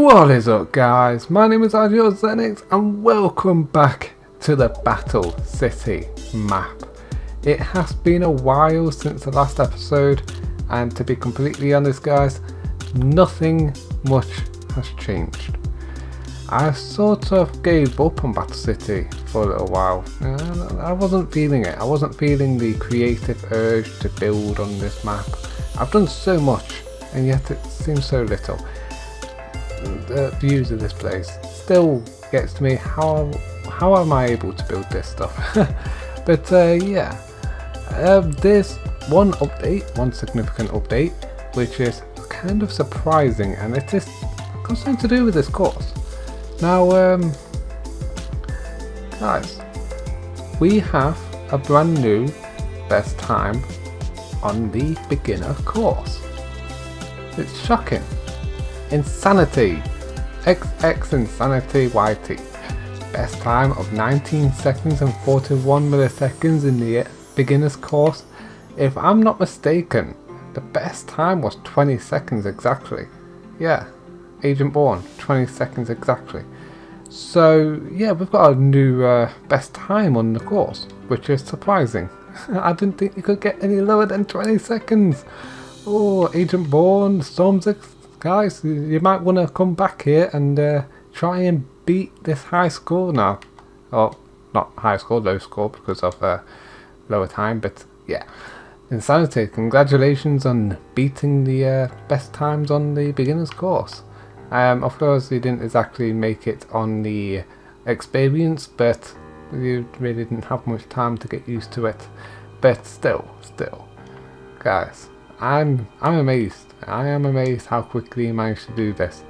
What is up, guys? My name is Xenix and welcome back to the Battle City map. It has been a while since the last episode, and to be completely honest, guys, nothing much has changed. I sort of gave up on Battle City for a little while. I wasn't feeling it. I wasn't feeling the creative urge to build on this map. I've done so much and yet it seems so little. The views of this place still gets to me. How am I able to build this stuff? But there's one significant update, which is kind of surprising, and it is got something to do with this course. Now, guys, we have a brand new best time on the beginner course. It's shocking. Insanity, XX Insanity YT, best time of 19 seconds and 41 milliseconds in the beginner's course. If I'm not mistaken, the best time was 20 seconds exactly. Yeah, Agent Born, 20 seconds exactly. So yeah, we've got a new best time on the course, which is surprising. I didn't think you could get any lower than 20 seconds. Oh, Agent Born, Storm6. Guys, you might want to come back here and try and beat this high score now. Well, not high score, low score because of lower time, but yeah. Insanity, congratulations on beating the best times on the beginner's course. Of course, you didn't exactly make it on the experience, but you really didn't have much time to get used to it. But still, guys, I'm amazed. I am amazed how quickly he managed to do this,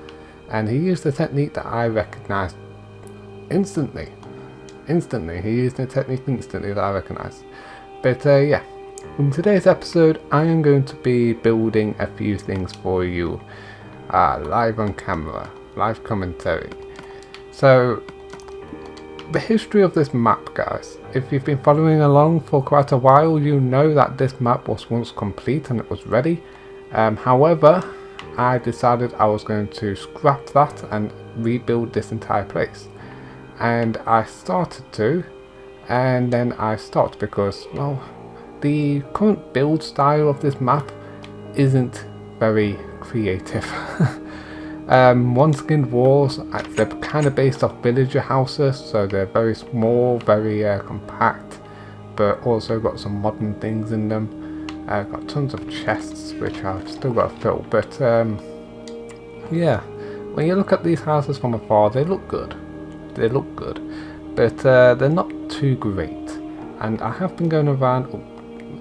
and he used a technique that I recognised instantly. He used a technique instantly that I recognised. But yeah, in today's episode I am going to be building a few things for you, live on camera, live commentary. So the history of this map, guys, if you've been following along for quite a while, you know that this map was once complete and it was ready. However, I decided I was going to scrap that and rebuild this entire place, and I started to, and then I stopped because, well, the current build style of this map isn't very creative. One skinned walls, they're kind of based off villager houses, so they're very small, very compact, but also got some modern things in them. I've got tons of chests which I've still got to fill, but yeah, when you look at these houses from afar, they look good, but they're not too great, and I have been going around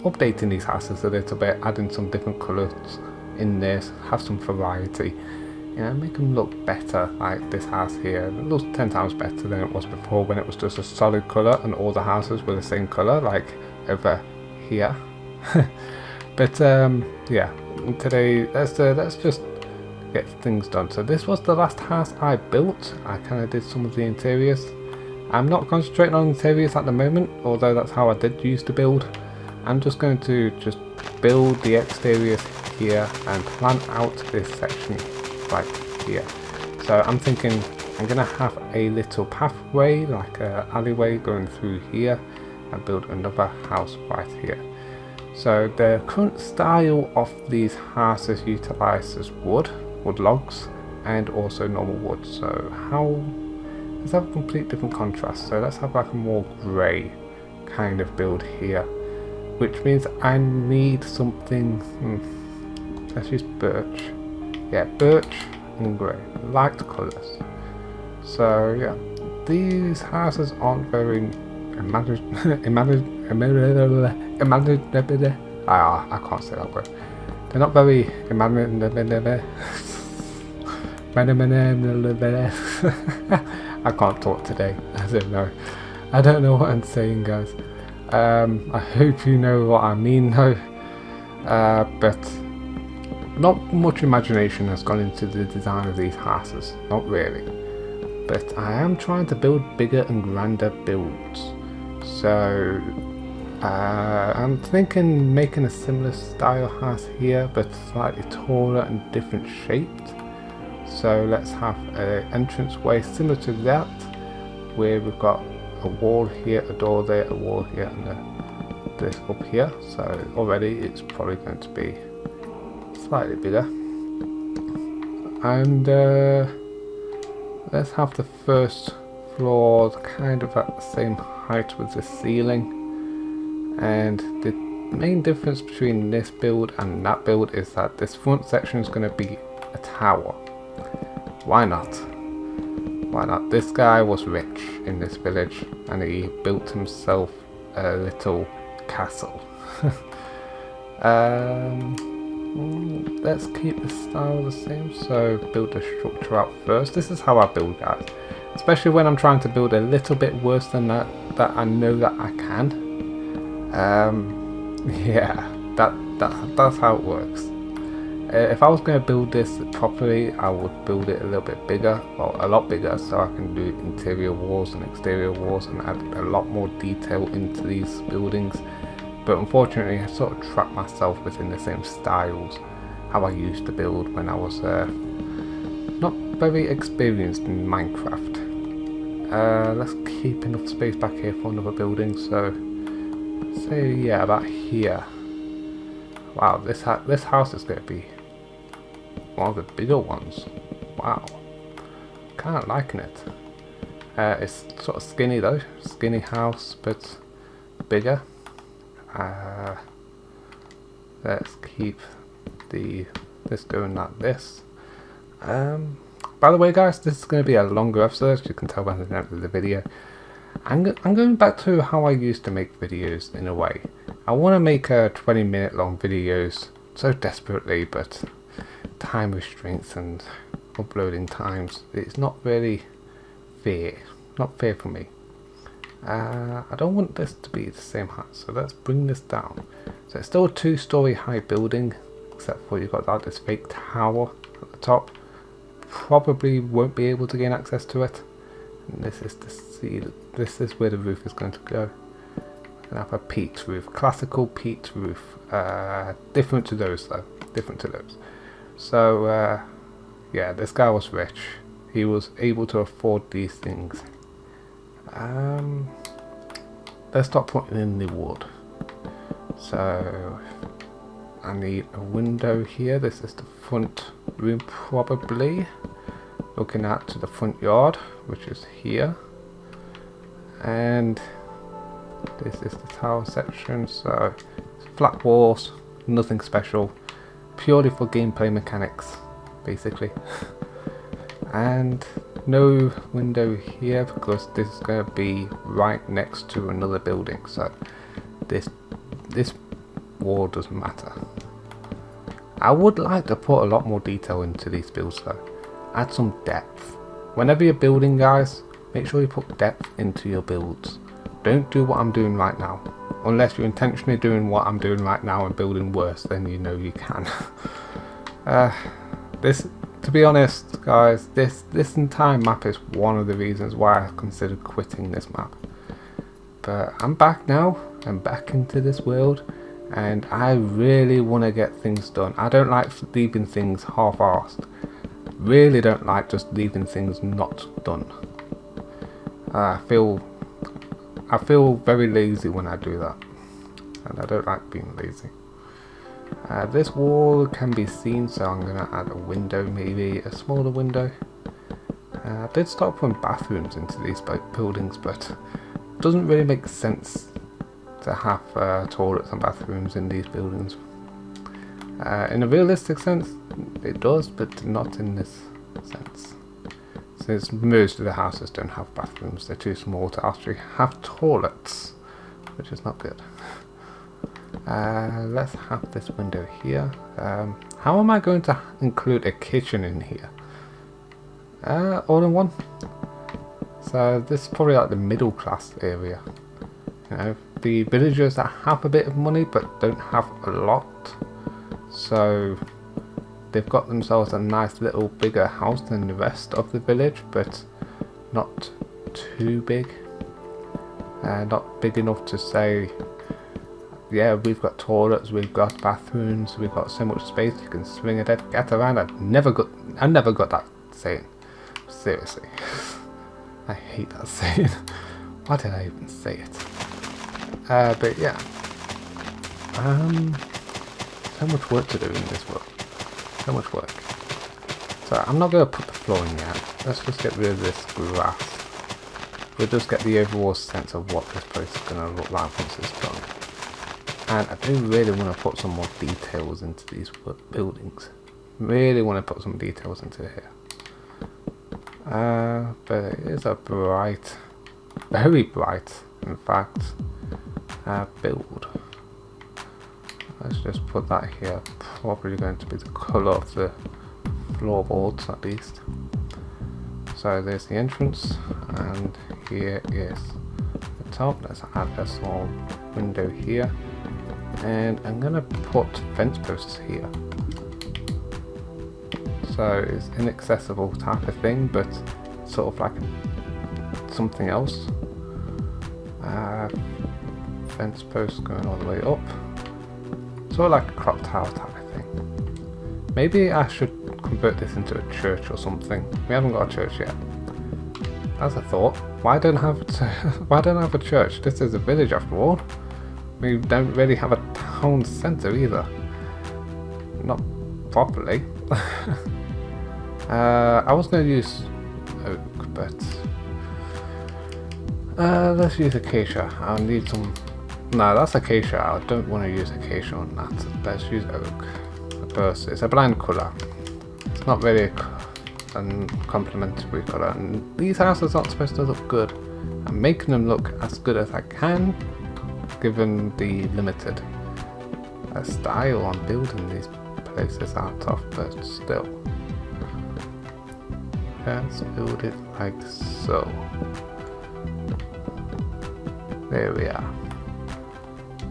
updating these houses a little bit, adding some different colours in this, have some variety, you know, make them look better. Like this house here, it looks 10 times better than it was before when it was just a solid colour and all the houses were the same colour, like over here. But yeah, today let's just get things done. So this was the last house I built. I kind of did some of the interiors. I'm not concentrating on interiors at the moment, although that's how I did used to build. I'm just going to build the exteriors here and plan out this section right here. So I'm thinking I'm gonna have a little pathway, like a alleyway going through here, and build another house right here. So the current style of these houses utilizes wood logs, and also normal wood. So let's have a complete different contrast. So let's have like a more grey kind of build here, which means I need something. Let's use birch. Yeah, birch and grey. I like the colours. So yeah, these houses aren't very I can't say that word. They're not very I can't talk today. I don't know what I'm saying, guys. I hope you know what I mean though. But not much imagination has gone into the design of these houses, not really. But I am trying to build bigger and grander builds. So I'm thinking making a similar style house here, but slightly taller and different shaped. So let's have an entranceway similar to that, where we've got a wall here, a door there, a wall here, and this up here. So already it's probably going to be slightly bigger. And let's have the first floor kind of at the same height with the ceiling. And the main difference between this build and that build is that this front section is going to be a tower. Why not? Why not? This guy was rich in this village and he built himself a little castle. Let's keep the style the same, so build the structure out first. This is how I build, guys, especially when I'm trying to build a little bit worse than that I know that I can. Yeah, that's how it works. If I was going to build this properly, I would build it a little bit bigger, or a lot bigger, so I can do interior walls and exterior walls and add a lot more detail into these buildings. But unfortunately, I sort of trapped myself within the same styles how I used to build when I was not very experienced in Minecraft. Let's keep enough space back here for another building, so say yeah, about here. Wow, this house is going to be one of the bigger ones. Wow, kind of liking it. It's sort of skinny though, skinny house, but bigger. Let's keep this going like this. By the way, guys, this is going to be a longer episode, as you can tell by the end of the video. I'm going back to how I used to make videos in a way. I want to make 20-minute long videos so desperately, but time restraints and uploading times, it's not really fair. Not fair for me. I don't want this to be the same height, so let's bring this down. So it's still a 2-story high building, except for you've got like this fake tower at the top. Probably won't be able to gain access to it. And this is the ceiling. This is where the roof is going to go. And have a peaked roof, classical peaked roof. Different to those though. Different to those. So yeah, this guy was rich. He was able to afford these things. Let's start putting in the wood. So I need a window here. This is the front room probably. Looking out to the front yard, which is here. And this is the tower section. So it's flat walls, nothing special. Purely for gameplay mechanics, basically. And no window here because this is going to be right next to another building, so this wall doesn't matter. I would like to put a lot more detail into these builds though. Add some depth. Whenever you're building, guys, make sure you put depth into your builds. Don't do what I'm doing right now. Unless you're intentionally doing what I'm doing right now and building worse, then you know you can. To be honest, guys, this entire map is one of the reasons why I considered quitting this map. But I'm back now. I'm back into this world, and I really want to get things done. I don't like leaving things half-arsed. Really don't like just leaving things not done. I feel very lazy when I do that, and I don't like being lazy. This wall can be seen, so I'm going to add a window, maybe a smaller window. I did start putting bathrooms into these buildings, but it doesn't really make sense to have toilets and bathrooms in these buildings. In a realistic sense, it does, but not in this sense. Since most of the houses don't have bathrooms, they're too small to actually have toilets, which is not good. Let's have this window here. How am I going to include a kitchen in here? All in one. So this is probably like the middle class area. You know, the villagers that have a bit of money but don't have a lot. So they've got themselves a nice little bigger house than the rest of the village, but not too big. Not big enough to say, yeah, we've got toilets, we've got bathrooms, we've got so much space you can swing it, get around. I never got that saying. Seriously. I hate that saying. Why did I even say it? But yeah. So much work to do in this world. So much work. So I'm not going to put the floor in yet. Let's just get rid of this grass. We'll just get the overall sense of what this place is going to look like once it's done. And I do really want to put some more details into these buildings. Really want to put some details into here. But it is a bright, very bright, in fact, build. Let's just put that here. Probably going to be the colour of the floorboards at least. So there's the entrance, and here is the top. Let's add a small window here, and I'm gonna put fence posts here. So it's inaccessible type of thing, but sort of like something else. Fence posts going all the way up. Sort of like a clock tower type of thing. Maybe I should convert this into a church or something. We haven't got a church yet. That's a thought. Why don't I have a church? This is a village after all. We don't really have a town centre either. Not properly. I was going to use oak, but let's use acacia. I'll need some. No, that's acacia. I don't want to use acacia on that. Let's use oak because it's a bland colour. It's not really a complementary colour, and these houses aren't supposed to look good. I'm making them look as good as I can, given the limited style on building these places out of, but still. Let's build it like so. There we are.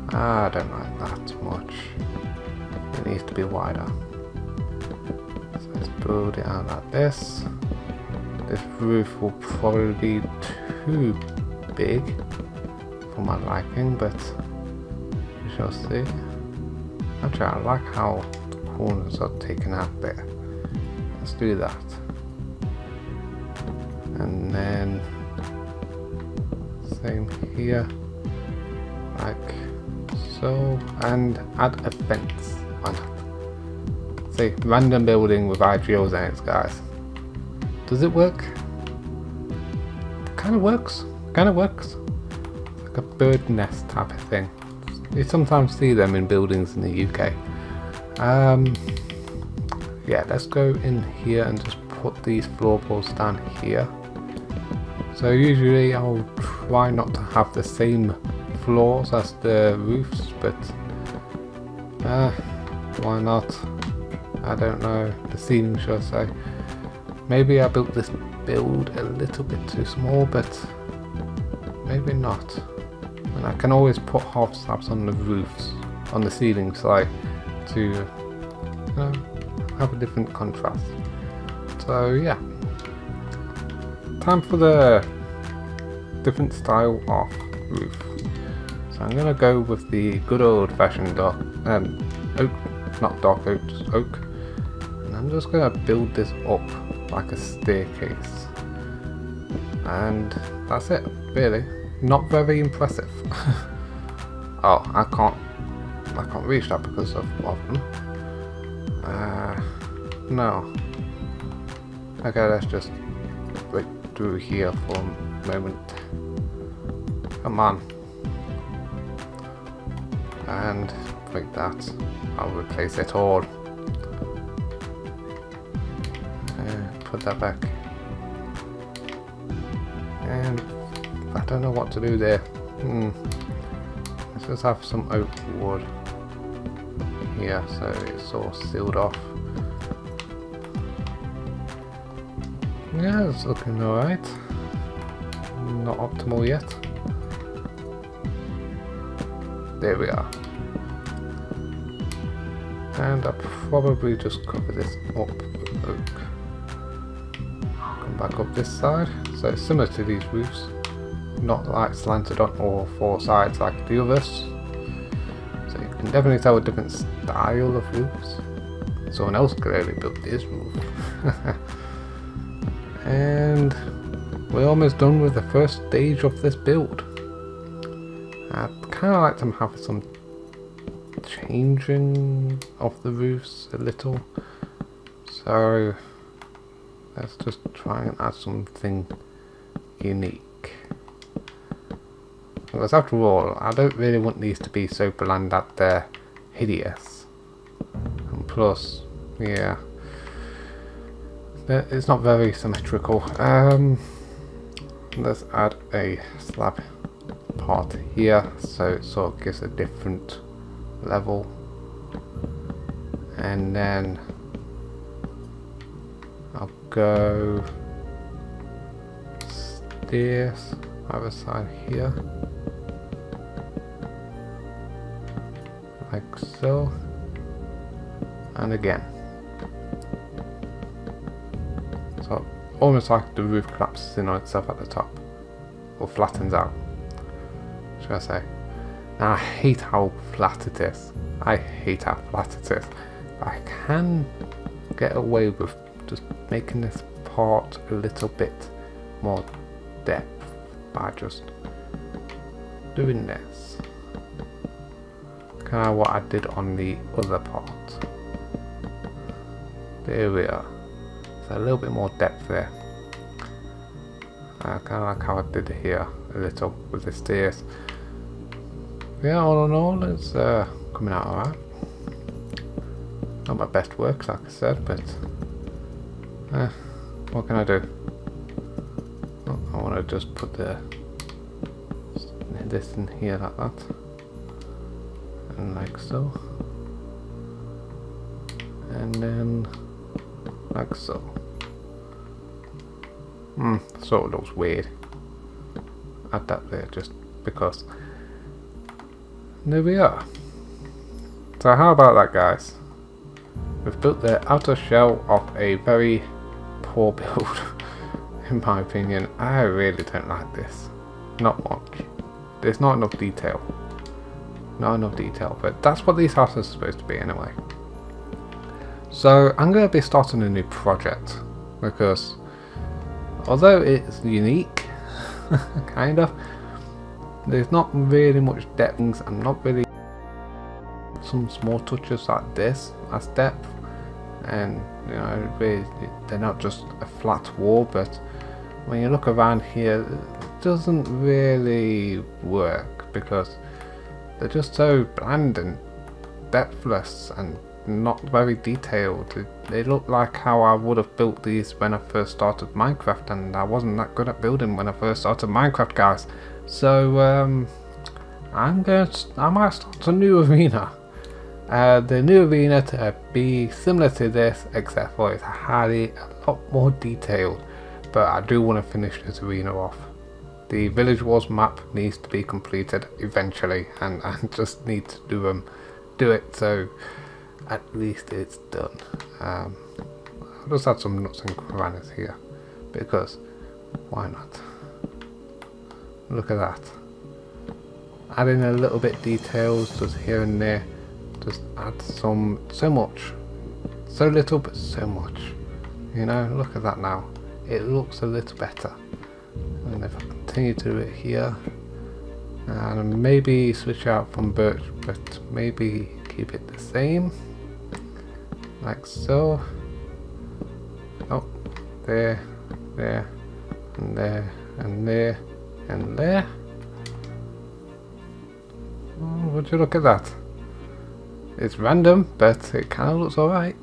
I don't like that much. It needs to be wider. So let's build it out like this. This roof will probably be too big for my liking, but we shall see. Actually, I like how the corners are taken out there. Let's do that. And then same here, like so, and add a fence. Why not? Say random building with IGOs in it, guys. Does it work? Kind of works. Kind of works. Like a bird nest type of thing. You sometimes see them in buildings in the UK. Yeah, let's go in here and just put these floorboards down here. So usually I'll try not to have the same floors as the roofs, but why not? I don't know. The ceiling, should I say. Maybe I built this build a little bit too small, but maybe not. And I can always put half slabs on the roofs, on the ceiling side, to have a different contrast. So yeah. Time for the different style of roof. So I'm gonna go with the good old-fashioned oak, not dark oak, just oak. And I'm just gonna build this up like a staircase. And that's it, really. Not very impressive. Oh, I can't reach that because of them. No. Okay, let's just wait through here for a moment. Come on. And like that. I'll replace it all. Put that back. And I don't know what to do there. Let's just have some oak wood here so it's all sealed off. Yeah, it's looking alright. Not optimal yet. There we are. And I probably just cover this up with oak. Come back up this side. So it's similar to these roofs, not like slanted on all four sides like the others. So you can definitely tell a different style of roofs. Someone else clearly built this roof. And we're almost done with the first stage of this build. I'd kind of like to have some changing of the roofs a little. So let's just try and add something unique. Because after all, I don't really want these to be so bland that they're hideous. And plus, yeah, it's not very symmetrical. Let's add a slab part here so it sort of gives a different level, and then I'll go stairs other side here like so, and again, so almost like the roof collapses in on itself at the top, or flattens out, should I say. Now, I hate how flat it is. I hate how flat it is. But I can get away with just making this part a little bit more depth by just doing this. Kind of what I did on the other part. There we are. So a little bit more depth there. Kind of like how I did here a little with the stairs. Yeah, all in all, it's coming out alright. Not my best work, like I said, but what can I do? Oh, I want to just put this in here like that, and like so, and then like so. Sort of looks weird. Add that there just because. There we are. So how about that, guys? We've built the outer shell of a very poor build, in my opinion. I really don't like this. Not much. There's not enough detail. Not enough detail, but that's what these houses are supposed to be anyway. So I'm going to be starting a new project, because although it's unique, kind of, there's not really much depth. I'm not really some small touches like this as depth, and you know, they're not just a flat wall, but when you look around here, it doesn't really work because they're just so bland and depthless and not very detailed. They look like how I would have built these when I first started Minecraft, and I wasn't that good at building when I first started Minecraft, guys. So I might start a new arena. The new arena to be similar to this, except for it's a lot more detailed. But I do want to finish this arena off. The Village Wars map needs to be completed eventually, and I just need to do it so at least it's done. I'll just add some nuts and crannies here, because why not? Look at that. Adding a little bit details just here and there. Just add so much. So little but so much. You know, look at that now. It looks a little better. And if I continue to do it here, and maybe switch out from birch, but maybe keep it the same. Like so. Oh, there, and there, and there. And there. Oh, would you look at that? It's random, but it kind of looks alright.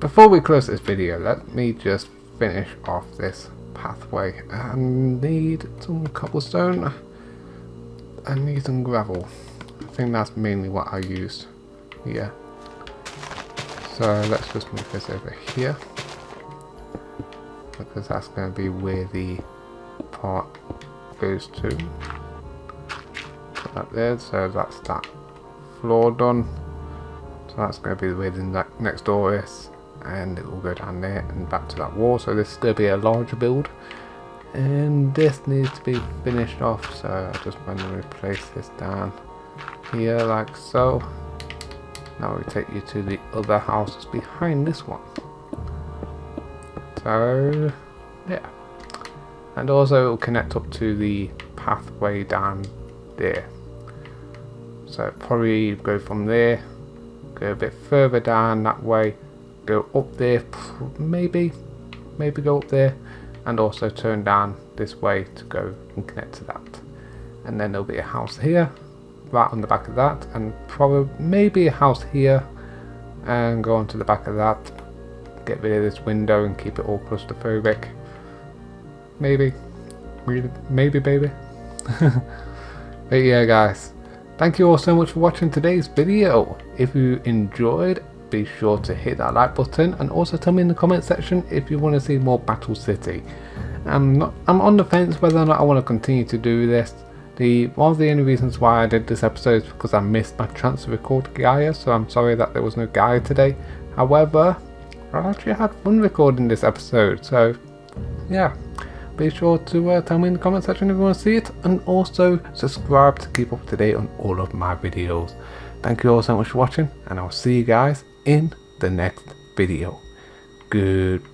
Before we close this video, let me just finish off this pathway. I need some cobblestone. I need some gravel. I think that's mainly what I used here. So let's just move this over here, because that's going to be where the part goes to. Put that there, so that's that floor done. So that's going to be the way the next door is, and it will go down there and back to that wall. So this is going to be a larger build, and this needs to be finished off, so I just randomly place this down here like so. Now we take you to the other houses behind this one. So yeah, and also it will connect up to the pathway down there. So probably go from there, go a bit further down that way, go up there, maybe go up there, and also turn down this way to go and connect to that. And then there'll be a house here, right on the back of that, and probably maybe a house here, and go on to the back of that, get rid of this window and keep it all claustrophobic. Maybe baby. But yeah guys, thank you all so much for watching today's video. If you enjoyed, be sure to hit that like button, and also tell me in the comment section if you want to see more Battle City. I'm on the fence whether or not I want to continue to do this. One of the only reasons why I did this episode is because I missed my chance to record Gaia, so I'm sorry that there was no Gaia today. However, I actually had fun recording this episode, so yeah. Be sure to tell me in the comment section if you want to see it, and also subscribe to keep up to date on all of my videos. Thank you all so much for watching, and I'll see you guys in the next video. Goodbye.